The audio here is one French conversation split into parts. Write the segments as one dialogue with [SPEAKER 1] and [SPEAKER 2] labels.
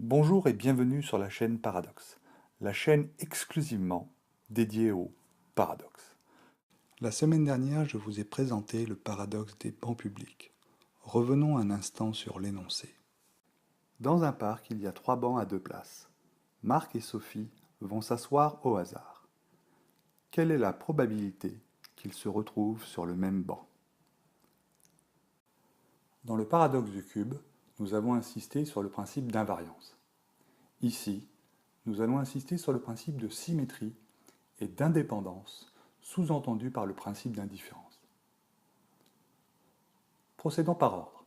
[SPEAKER 1] Bonjour et bienvenue sur la chaîne Paradoxe, la chaîne exclusivement dédiée au paradoxe. La semaine dernière, je vous ai présenté le paradoxe des bancs publics. Revenons un instant sur l'énoncé. Dans un parc, il y a 3 bancs à 2 places. Marc et Sophie vont s'asseoir au hasard. Quelle est la probabilité qu'ils se retrouvent sur le même banc? Dans le paradoxe du cube, nous avons insisté sur le principe d'invariance. Ici, nous allons insister sur le principe de symétrie et d'indépendance, sous-entendu par le principe d'indifférence. Procédons par ordre.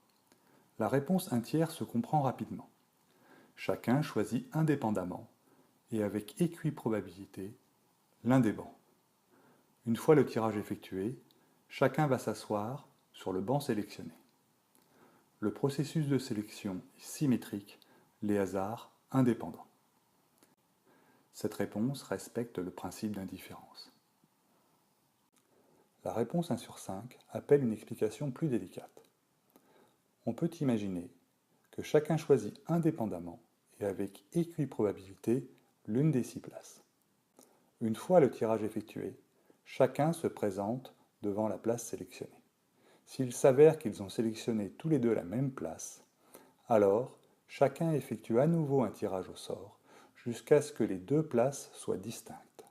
[SPEAKER 1] La réponse 1/3 se comprend rapidement. Chacun choisit indépendamment et avec équiprobabilité l'un des bancs. Une fois le tirage effectué, chacun va s'asseoir sur le banc sélectionné. Le processus de sélection est symétrique, les hasards indépendants. Cette réponse respecte le principe d'indifférence. La réponse 1 sur 5 appelle une explication plus délicate. On peut imaginer que chacun choisit indépendamment et avec équiprobabilité l'une des 6 places. Une fois le tirage effectué, chacun se présente devant la place sélectionnée. S'il s'avère qu'ils ont sélectionné tous les deux la même place, alors chacun effectue à nouveau un tirage au sort jusqu'à ce que les 2 places soient distinctes.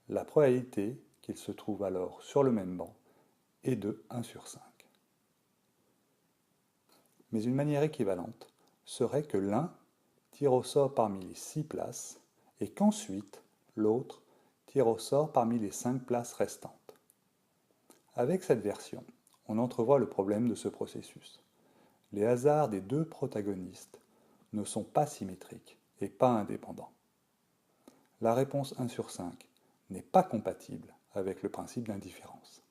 [SPEAKER 1] La probabilité qu'ils se trouvent alors sur le même banc est de 1 sur 5. Mais une manière équivalente serait que l'un tire au sort parmi les 6 places et qu'ensuite l'autre tire au sort parmi les 5 places restantes. Avec cette version, on entrevoit le problème de ce processus. Les hasards des 2 protagonistes ne sont pas symétriques et pas indépendants. La réponse 1 sur 5 n'est pas compatible avec le principe d'indifférence.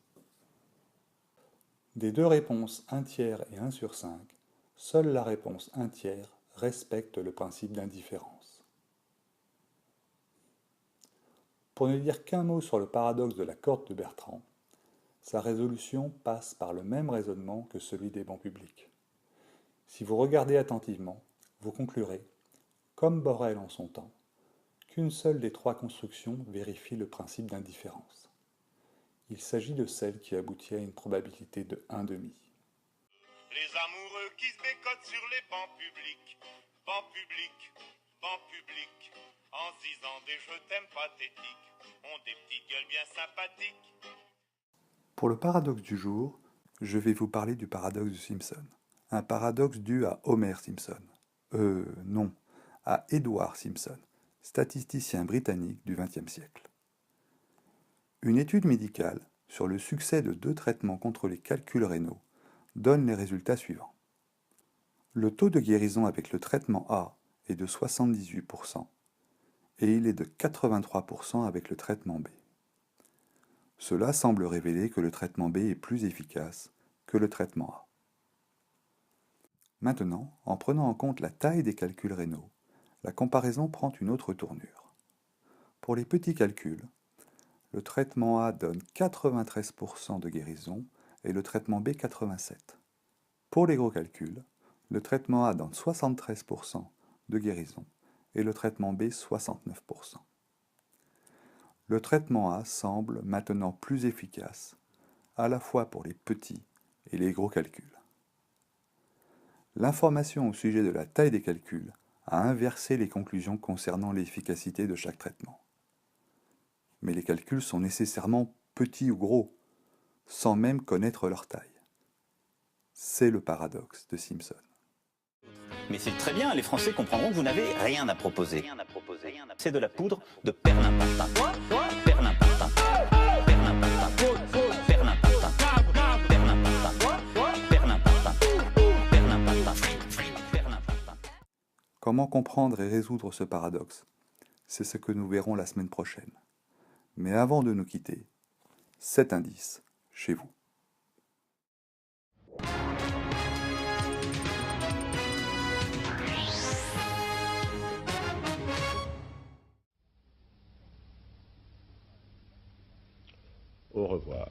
[SPEAKER 1] Des 2 réponses 1/3 et 1 sur 5, seule la réponse 1/3 respecte le principe d'indifférence. Pour ne dire qu'un mot sur le paradoxe de la corde de Bertrand, sa résolution passe par le même raisonnement que celui des bancs publics. Si vous regardez attentivement, vous conclurez, comme Borel en son temps, qu'une seule des 3 constructions vérifie le principe d'indifférence. Il s'agit de celle qui aboutit à une probabilité de 1/2.
[SPEAKER 2] Les amoureux qui se bécotent sur les bancs publics, en se disant des je t'aime pathétiques, ont des petites gueules bien sympathiques.
[SPEAKER 1] Pour le paradoxe du jour, je vais vous parler du paradoxe de Simpson. Un paradoxe dû à Homer Simpson. Non, à Edward Simpson, statisticien britannique du XXe siècle. Une étude médicale sur le succès de 2 traitements contre les calculs rénaux donne les résultats suivants. Le taux de guérison avec le traitement A est de 78% et il est de 83% avec le traitement B. Cela semble révéler que le traitement B est plus efficace que le traitement A. Maintenant, en prenant en compte la taille des calculs rénaux, la comparaison prend une autre tournure. Pour les petits calculs, le traitement A donne 93% de guérison et le traitement B 87%. Pour les gros calculs, le traitement A donne 73% de guérison et le traitement B 69%. Le traitement A semble maintenant plus efficace, à la fois pour les petits et les gros calculs. L'information au sujet de la taille des calculs a inversé les conclusions concernant l'efficacité de chaque traitement. Mais les calculs sont nécessairement petits ou gros, sans même connaître leur taille. C'est le paradoxe de Simpson.
[SPEAKER 3] Mais c'est très bien, les Français comprendront que vous n'avez rien à proposer. C'est de la poudre de perlimpinpin. Perlimpinpin. Perlimpinpin. Perlimpinpin. Perlimpinpin. Perlimpinpin.
[SPEAKER 1] Comment comprendre et résoudre ce paradoxe? C'est ce que nous verrons la semaine prochaine. Mais avant de nous quitter, 7 indices chez vous.
[SPEAKER 4] Au revoir.